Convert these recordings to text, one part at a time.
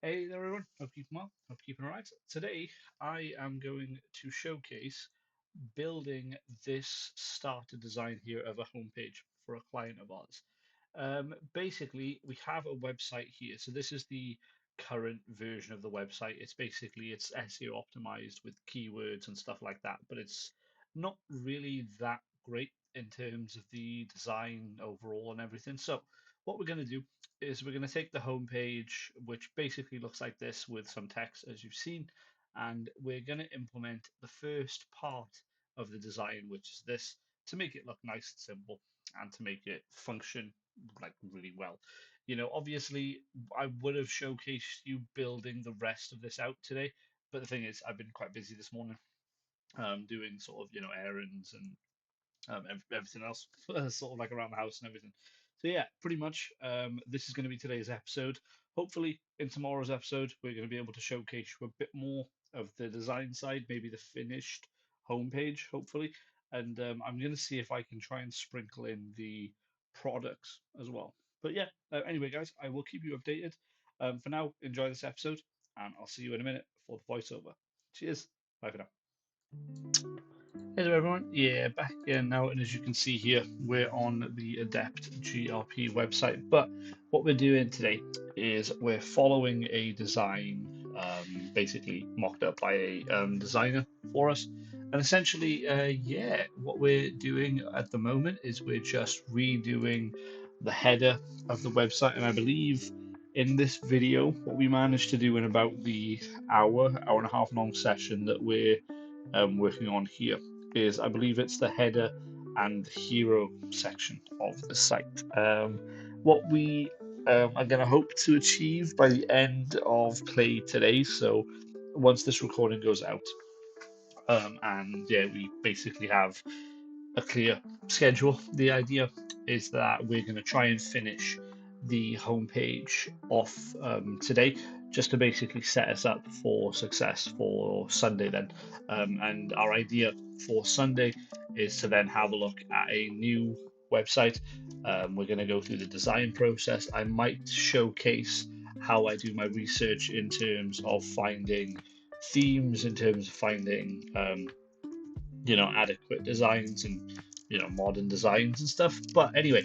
Hey there, everyone. Hope you're keeping well. Hope you're keeping all right. Today, I am going to showcase building this starter design here of a homepage for a client of ours. Basically, we have a website here. So this is the current version of the website. It's SEO optimized with keywords and stuff like that, but it's not really that great in terms of the design overall and everything. So what we're going to do is we're going to take the homepage, which basically looks like this with some text as you've seen, and we're going to implement the first part of the design, which is this, to make it look nice and simple and to make it function like really well. Obviously, I would have showcased you building the rest of this out today, but the thing is, I've been quite busy this morning, doing sort of errands and everything else, sort of like around the house and everything. So yeah, pretty much, this is going to be today's episode. Hopefully, in tomorrow's episode, we're going to be able to showcase you a bit more of the design side, maybe the finished homepage, hopefully. And I'm going to see if I can try and sprinkle in the products as well. But yeah, anyway, guys, I will keep you updated. For now, enjoy this episode, and I'll see you in a minute for the voiceover. Cheers. Bye for now. Hello everyone, yeah, back again now, and as you can see here, we're on the Adept GRP website. But what we're doing today is we're following a design, basically mocked up by a designer for us. And essentially, yeah, what we're doing at the moment is we're just redoing the header of the website. And I believe in this video, what we managed to do in about the hour and a half long session that we're working on here is I believe it's the header and hero section of the site. What we are going to hope to achieve by the end of play today, so once this recording goes out, and yeah, we basically have a clear schedule. The idea is that we're going to try and finish the homepage off today, just to basically set us up for success for Sunday then. And our idea for Sunday is to then have a look at a new website. We're going to go through the design process. I might showcase how I do my research in terms of finding themes, in terms of finding adequate designs and modern designs and stuff. But anyway,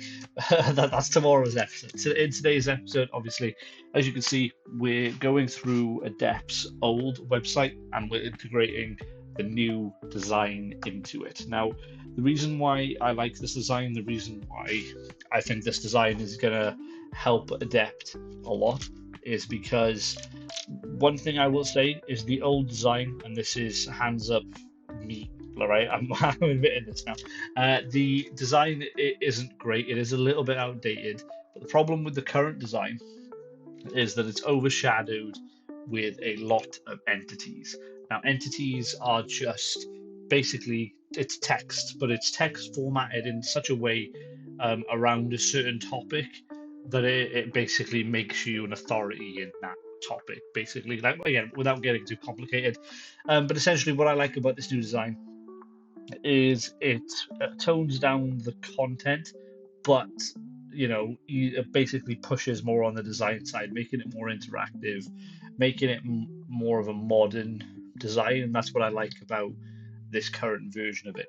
that's tomorrow's episode. So in today's episode, obviously, as you can see, we're going through Adept's old website and we're integrating the new design into it. Now, the reason why I like this design, the reason why I think this design is gonna help Adept a lot, is because one thing I will say is the old design, and this is hands up me, all right, I'm admitting this now. The design isn't great. It is a little bit outdated. But the problem with the current design is that it's overshadowed with a lot of entities. Now, entities are just basically it's text, but it's text formatted in such a way around a certain topic that it basically makes you an authority in that topic. Basically, like again, without getting too complicated, but essentially, what I like about this new design is it tones down the content, but it basically pushes more on the design side, making it more interactive, making it more of a modern design, and that's what I like about this current version of it.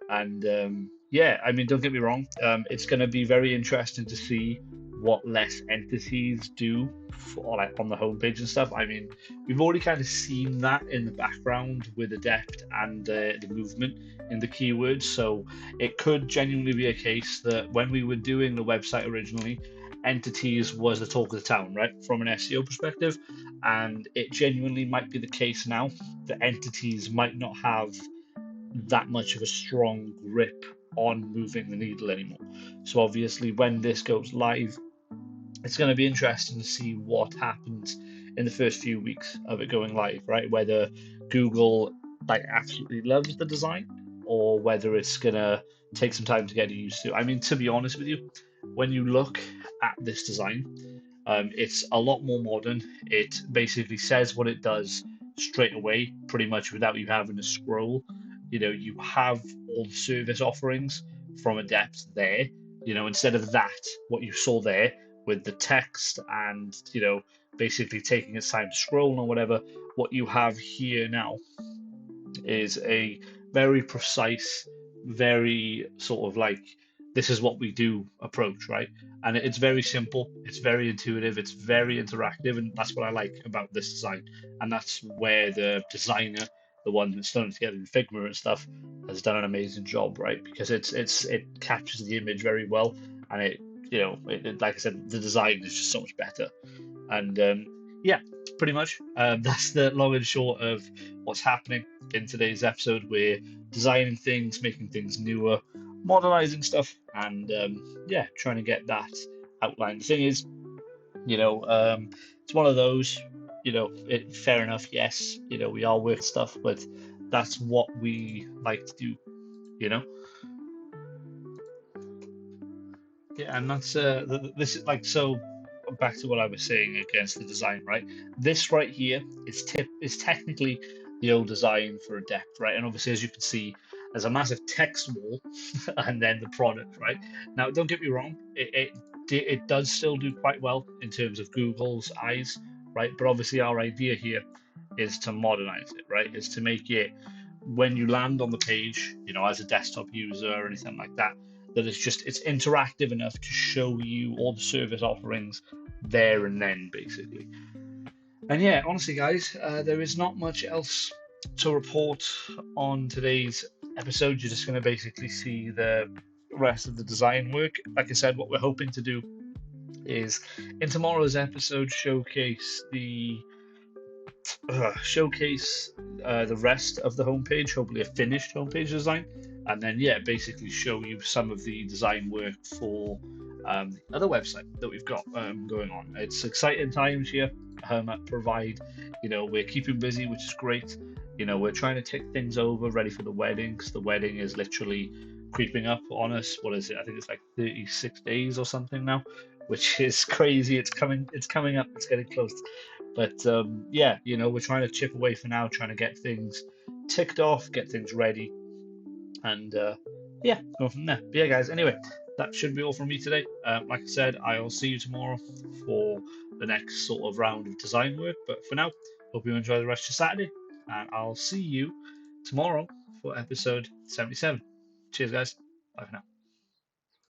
And yeah, I mean, don't get me wrong, it's going to be very interesting to see what less entities do for, like on the homepage and stuff. I mean, we've already kind of seen that in the background with Adept and the movement in the keywords. So it could genuinely be a case that when we were doing the website originally, entities was the talk of the town, right, from an SEO perspective. And it genuinely might be the case now that entities might not have that much of a strong grip on moving the needle anymore. So obviously, when this goes live, it's going to be interesting to see what happens in the first few weeks of it going live, right? Whether Google like absolutely loves the design or whether it's going to take some time to get used to. I mean, to be honest with you, when you look at this design, it's a lot more modern. It basically says what it does straight away, pretty much without you having to scroll. You have all the service offerings from Adept there. Instead of that, what you saw there with the text and, basically taking its time to scroll or whatever. What you have here now is a very precise, very sort of like, this is what we do approach, right? And it's very simple, it's very intuitive, it's very interactive, and that's what I like about this design. And that's where the designer, the one that's done it together in Figma and stuff, has done an amazing job, right? Because it captures the image very well, and like I said, the design is just so much better. And yeah, pretty much that's the long and short of what's happening in today's episode. We're designing things, making things newer, modernizing stuff, and yeah, trying to get that outline. The thing is, it's one of those, fair enough, yes, we are worth stuff, but that's what we like to do, you know? Yeah, and that's this is like so. Back to what I was saying against the design, right? This right here is technically the old design for a deck, right? And obviously, as you can see, there's a massive text wall, and then the product, right? Now, don't get me wrong, it does still do quite well in terms of Google's eyes, right? But obviously, our idea here is to modernize it, right? Is to make it when you land on the page, as a desktop user or anything like that, that it's interactive enough to show you all the service offerings there and then, basically. And yeah, honestly, guys, there is not much else to report on today's episode. You're just going to basically see the rest of the design work. Like I said, what we're hoping to do is in tomorrow's episode showcase the rest of the homepage, hopefully a finished homepage design, and then yeah, basically show you some of the design work for the other website that we've got going on. It's exciting times here at Provide. We're keeping busy, which is great. We're trying to tick things over, ready for the wedding, because the wedding is literally creeping up on us. What is it? I think it's like 36 days or something now, which is crazy. It's coming up. It's getting close. But yeah, we're trying to chip away for now, trying to get things ticked off, get things ready, and yeah, go from there. But yeah, guys, anyway, that should be all from me today. Like I said, I'll see you tomorrow for the next sort of round of design work. But for now, hope you enjoy the rest of Saturday, and I'll see you tomorrow for episode 77. Cheers, guys. Bye for now.